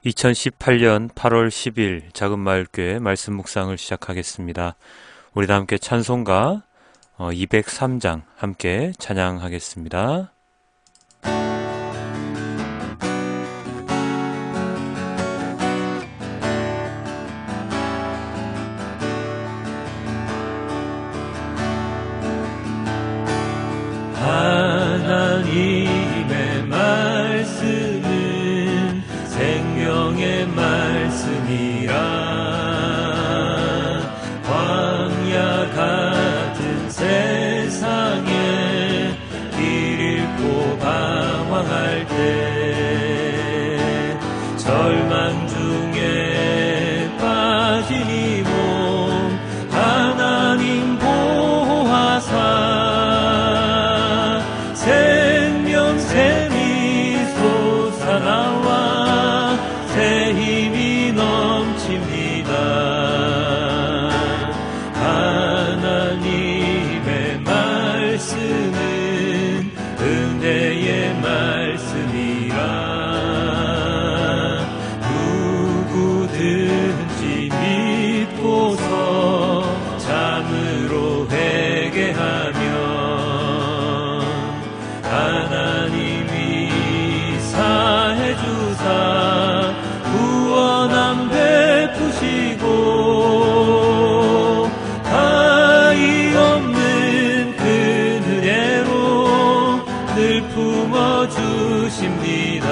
2018년 8월 10일 작은마을교회 말씀 묵상을 시작하겠습니다. 우리 다 함께 찬송가 203장 함께 찬양하겠습니다. 하나님의 말씀은 생명의 말씀이라 광야 같은 세상에 길 잃고 방황할 때 절망 중에 빠진 이 몸 하나님 보호하사 생명 샘이 솟아나와 새 힘이 넘칩니다. 하나님의 말씀은 은혜의 말씀이라 누구든지 믿고서 참으로 회개하면 하나님이 사해 주사 구원함 베푸시고 가히 없는 그 은혜로 늘 품어 주십니다.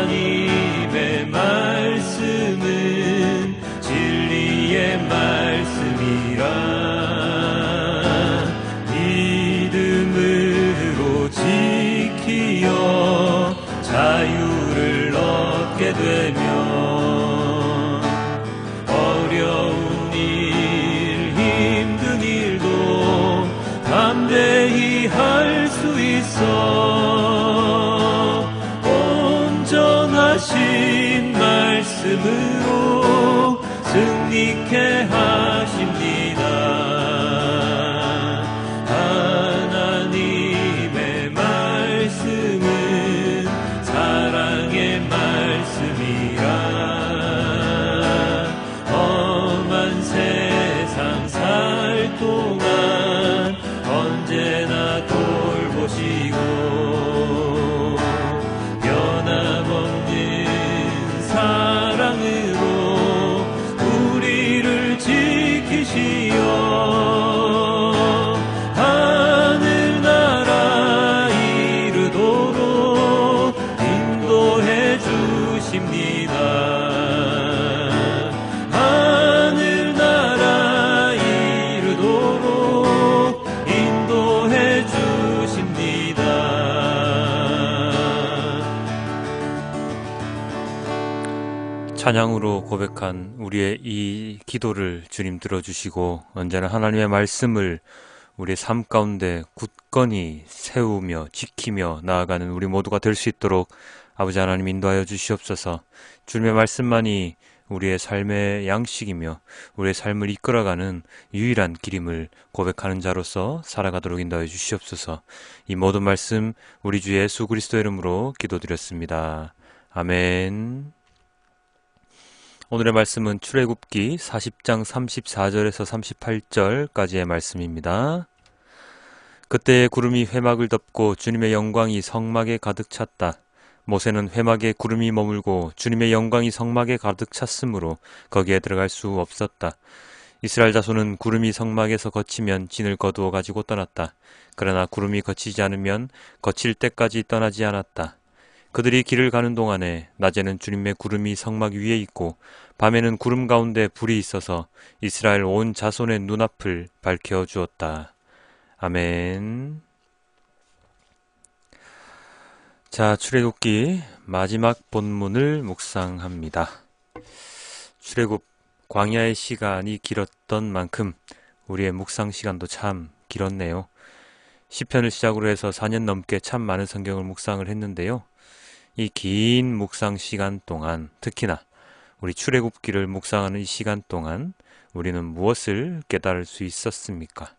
하나님의 말씀은 진리의 말씀이라 믿음으로 지키어 자유를 얻게 되면 어려운 일 힘든 일도 담대히 할 수 있어 온전하신 말씀으로 승리케 하십니다. 하나님의 말씀은 사랑의 말씀이라 험한 세상 살 동안 언제나 돌보시고 변함없는 사랑으로 우리를 지키시어 하늘나라 이르도록 인도해 주십니다. 하늘나라 이르도록 인도해 주십니다. 찬양으로 고백한 우리의 이 기도를 주님 들어주시고 언제나 하나님의 말씀을 우리의 삶 가운데 굳건히 세우며 지키며 나아가는 우리 모두가 될 수 있도록 아버지 하나님 인도하여 주시옵소서. 주님의 말씀만이 우리의 삶의 양식이며 우리의 삶을 이끌어가는 유일한 길임을 고백하는 자로서 살아가도록 인도하여 주시옵소서. 이 모든 말씀 우리 주 예수 그리스도 이름으로 기도드렸습니다. 아멘. 오늘의 말씀은 출애굽기 40장 34절에서 38절까지의 말씀입니다. 그때 구름이 회막을 덮고 주님의 영광이 성막에 가득 찼다. 모세는 회막에 구름이 머물고 주님의 영광이 성막에 가득 찼으므로 거기에 들어갈 수 없었다. 이스라엘 자손은 구름이 성막에서 거치면 진을 거두어 가지고 떠났다. 그러나 구름이 거치지 않으면 거칠 때까지 떠나지 않았다. 그들이 길을 가는 동안에 낮에는 주님의 구름이 성막 위에 있고 밤에는 구름 가운데 불이 있어서 이스라엘 온 자손의 눈앞을 밝혀 주었다. 아멘. 자, 출애굽기 마지막 본문을 묵상합니다. 출애굽 광야의 시간이 길었던 만큼 우리의 묵상 시간도 참 길었네요. 시편을 시작으로 해서 4년 넘게 참 많은 성경을 묵상을 했는데요. 이 긴 묵상 시간 동안 특히나 우리 출애굽기를 묵상하는 이 시간 동안 우리는 무엇을 깨달을 수 있었습니까?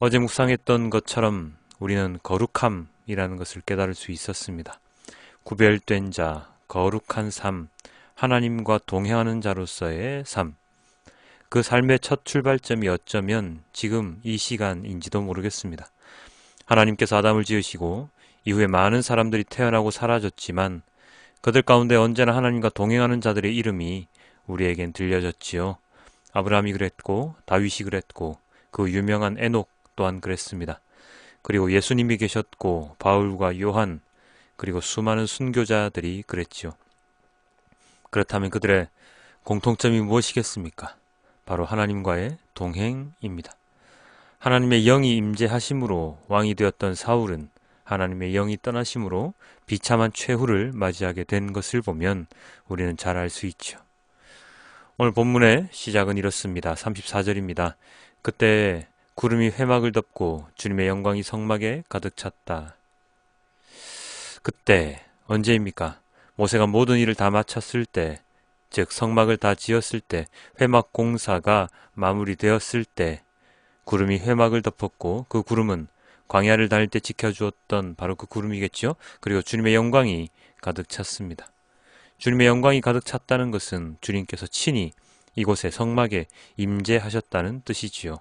어제 묵상했던 것처럼 우리는 거룩함이라는 것을 깨달을 수 있었습니다. 구별된 자, 거룩한 삶, 하나님과 동행하는 자로서의 삶. 그 삶의 첫 출발점이 어쩌면 지금 이 시간인지도 모르겠습니다. 하나님께서 아담을 지으시고 이후에 많은 사람들이 태어나고 사라졌지만 그들 가운데 언제나 하나님과 동행하는 자들의 이름이 우리에겐 들려졌지요. 아브라함이 그랬고 다윗이 그랬고 그 유명한 에녹 또한 그랬습니다. 그리고 예수님이 계셨고 바울과 요한 그리고 수많은 순교자들이 그랬지요. 그렇다면 그들의 공통점이 무엇이겠습니까? 바로 하나님과의 동행입니다. 하나님의 영이 임재하심으로 왕이 되었던 사울은 하나님의 영이 떠나심으로 비참한 최후를 맞이하게 된 것을 보면 우리는 잘 알 수 있죠. 오늘 본문의 시작은 이렇습니다. 34절입니다. 그때 구름이 회막을 덮고 주님의 영광이 성막에 가득 찼다. 그때 언제입니까? 모세가 모든 일을 다 마쳤을 때, 즉 성막을 다 지었을 때, 회막 공사가 마무리되었을 때 구름이 회막을 덮었고 그 구름은 광야를 다닐 때 지켜주었던 바로 그 구름이겠죠. 그리고 주님의 영광이 가득 찼습니다. 주님의 영광이 가득 찼다는 것은 주님께서 친히 이곳에 성막에 임재하셨다는 뜻이지요.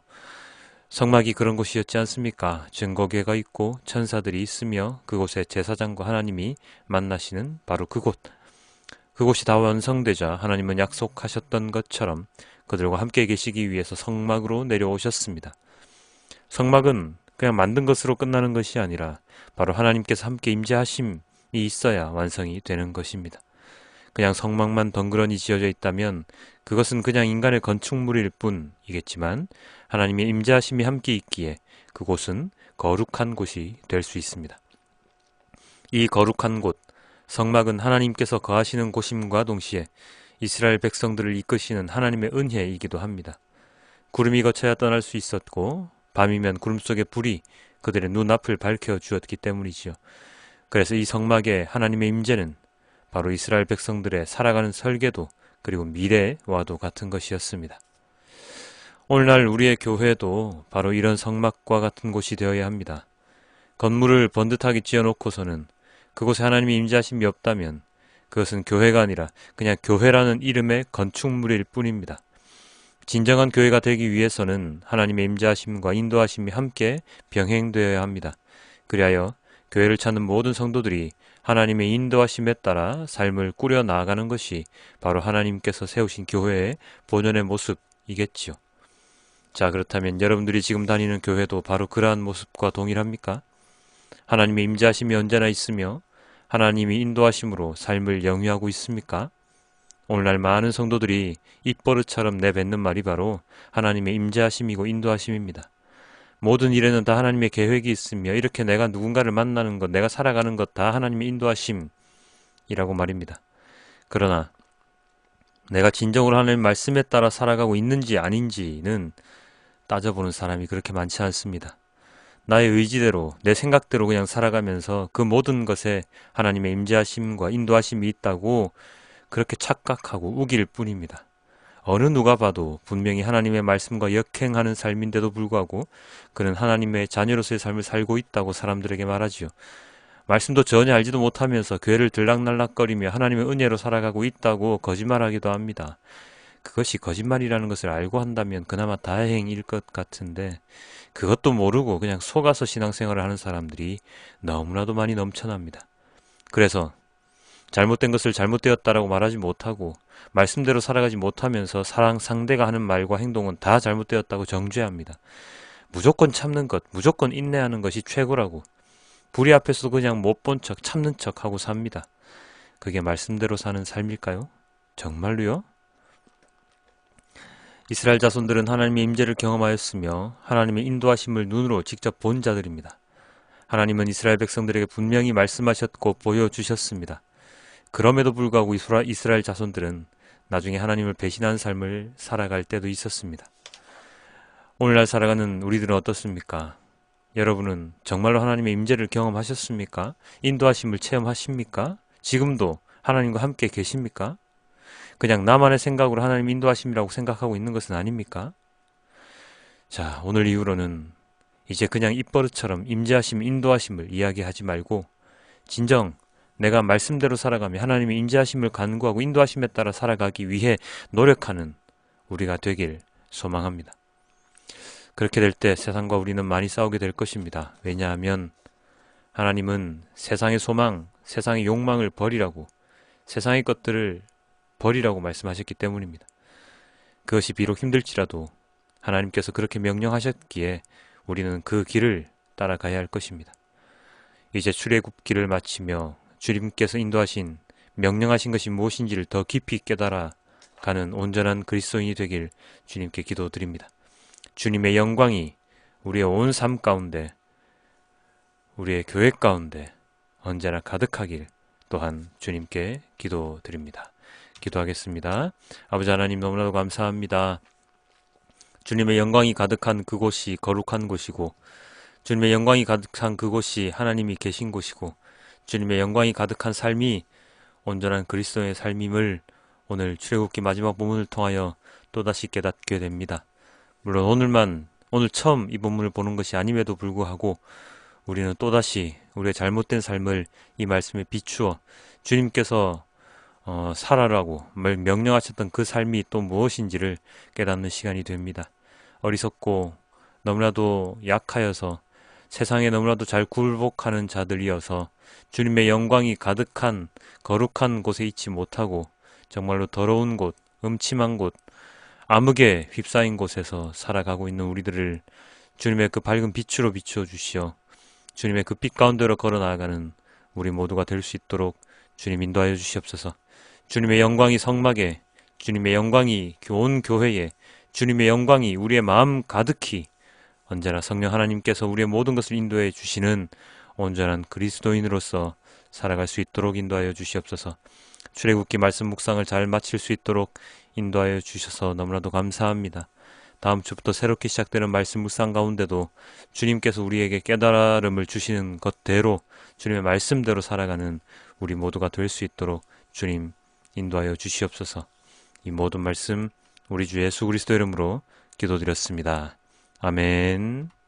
성막이 그런 곳이었지 않습니까? 증거궤가 있고 천사들이 있으며 그곳에 제사장과 하나님이 만나시는 바로 그곳. 그곳이 다 완성되자 하나님은 약속하셨던 것처럼 그들과 함께 계시기 위해서 성막으로 내려오셨습니다. 성막은 그냥 만든 것으로 끝나는 것이 아니라 바로 하나님께서 함께 임재하심이 있어야 완성이 되는 것입니다. 그냥 성막만 덩그러니 지어져 있다면 그것은 그냥 인간의 건축물일 뿐이겠지만 하나님의 임재하심이 함께 있기에 그곳은 거룩한 곳이 될 수 있습니다. 이 거룩한 곳, 성막은 하나님께서 거하시는 곳임과 동시에 이스라엘 백성들을 이끄시는 하나님의 은혜이기도 합니다. 구름이 거쳐야 떠날 수 있었고 밤이면 구름 속의 불이 그들의 눈앞을 밝혀주었기 때문이지요. 그래서 이 성막의 하나님의 임재는 바로 이스라엘 백성들의 살아가는 설계도 그리고 미래와도 같은 것이었습니다. 오늘날 우리의 교회도 바로 이런 성막과 같은 곳이 되어야 합니다. 건물을 번듯하게 지어놓고서는 그곳에 하나님의 임재하심이 없다면 그것은 교회가 아니라 그냥 교회라는 이름의 건축물일 뿐입니다. 진정한 교회가 되기 위해서는 하나님의 임재하심과 인도하심이 함께 병행되어야 합니다. 그리하여 교회를 찾는 모든 성도들이 하나님의 인도하심에 따라 삶을 꾸려 나아가는 것이 바로 하나님께서 세우신 교회의 본연의 모습이겠지요. 자, 그렇다면 여러분들이 지금 다니는 교회도 바로 그러한 모습과 동일합니까? 하나님의 임재하심이 언제나 있으며 하나님이 인도하심으로 삶을 영위하고 있습니까? 오늘날 많은 성도들이 입버릇처럼 내뱉는 말이 바로 하나님의 임재하심이고 인도하심입니다. 모든 일에는 다 하나님의 계획이 있으며 이렇게 내가 누군가를 만나는 것, 내가 살아가는 것 다 하나님의 인도하심이라고 말입니다. 그러나 내가 진정으로 하나님의 말씀에 따라 살아가고 있는지 아닌지는 따져보는 사람이 그렇게 많지 않습니다. 나의 의지대로 내 생각대로 그냥 살아가면서 그 모든 것에 하나님의 임재하심과 인도하심이 있다고 그렇게 착각하고 우길 뿐입니다. 어느 누가 봐도 분명히 하나님의 말씀과 역행하는 삶인데도 불구하고 그는 하나님의 자녀로서의 삶을 살고 있다고 사람들에게 말하지요. 말씀도 전혀 알지도 못하면서 교회를 들락날락거리며 하나님의 은혜로 살아가고 있다고 거짓말하기도 합니다. 그것이 거짓말이라는 것을 알고 한다면 그나마 다행일 것 같은데 그것도 모르고 그냥 속아서 신앙생활을 하는 사람들이 너무나도 많이 넘쳐납니다. 그래서 잘못된 것을 잘못되었다라고 말하지 못하고 말씀대로 살아가지 못하면서 상대가 하는 말과 행동은 다 잘못되었다고 정죄합니다. 무조건 참는 것, 무조건 인내하는 것이 최고라고 불의 앞에서도 그냥 못 본 척 참는 척 하고 삽니다. 그게 말씀대로 사는 삶일까요? 정말로요? 이스라엘 자손들은 하나님의 임재를 경험하였으며 하나님의 인도하심을 눈으로 직접 본 자들입니다. 하나님은 이스라엘 백성들에게 분명히 말씀하셨고 보여주셨습니다. 그럼에도 불구하고 이스라엘 자손들은 나중에 하나님을 배신한 삶을 살아갈 때도 있었습니다. 오늘날 살아가는 우리들은 어떻습니까? 여러분은 정말로 하나님의 임재를 경험하셨습니까? 인도하심을 체험하십니까? 지금도 하나님과 함께 계십니까? 그냥 나만의 생각으로 하나님 인도하심이라고 생각하고 있는 것은 아닙니까? 자, 오늘 이후로는 이제 그냥 입버릇처럼 임재하심, 인도하심을 이야기하지 말고 진정 내가 말씀대로 살아가며 하나님의 인자하심을 간구하고 인도하심에 따라 살아가기 위해 노력하는 우리가 되길 소망합니다. 그렇게 될 때 세상과 우리는 많이 싸우게 될 것입니다. 왜냐하면 하나님은 세상의 소망, 세상의 욕망을 버리라고, 세상의 것들을 버리라고 말씀하셨기 때문입니다. 그것이 비록 힘들지라도 하나님께서 그렇게 명령하셨기에 우리는 그 길을 따라가야 할 것입니다. 이제 출애굽기를 마치며 주님께서 인도하신 명령하신 것이 무엇인지를 더 깊이 깨달아 가는 온전한 그리스도인이 되길 주님께 기도드립니다. 주님의 영광이 우리의 온 삶 가운데, 우리의 교회 가운데 언제나 가득하길 또한 주님께 기도드립니다. 기도하겠습니다. 아버지 하나님, 너무나도 감사합니다. 주님의 영광이 가득한 그곳이 거룩한 곳이고, 주님의 영광이 가득한 그곳이 하나님이 계신 곳이고, 주님의 영광이 가득한 삶이 온전한 그리스도의 삶임을 오늘 출애굽기 마지막 본문을 통하여 또다시 깨닫게 됩니다. 물론 오늘 처음 이 본문을 보는 것이 아님에도 불구하고 우리는 또다시 우리의 잘못된 삶을 이 말씀에 비추어 주님께서 살아라고 명령하셨던 그 삶이 또 무엇인지를 깨닫는 시간이 됩니다. 어리석고 너무나도 약하여서 세상에 너무나도 잘 굴복하는 자들이어서 주님의 영광이 가득한 거룩한 곳에 있지 못하고 정말로 더러운 곳, 음침한 곳, 암흑에 휩싸인 곳에서 살아가고 있는 우리들을 주님의 그 밝은 빛으로 비추어 주시어 주님의 그 빛 가운데로 걸어 나아가는 우리 모두가 될 수 있도록 주님 인도하여 주시옵소서. 주님의 영광이 성막에, 주님의 영광이 온 교회에, 주님의 영광이 우리의 마음 가득히 언제나 성령 하나님께서 우리의 모든 것을 인도해 주시는 온전한 그리스도인으로서 살아갈 수 있도록 인도하여 주시옵소서. 출애굽기 말씀 묵상을 잘 마칠 수 있도록 인도하여 주셔서 너무나도 감사합니다. 다음 주부터 새롭게 시작되는 말씀 묵상 가운데도 주님께서 우리에게 깨달음을 주시는 것대로 주님의 말씀대로 살아가는 우리 모두가 될 수 있도록 주님 인도하여 주시옵소서. 이 모든 말씀 우리 주 예수 그리스도 이름으로 기도드렸습니다. 아멘.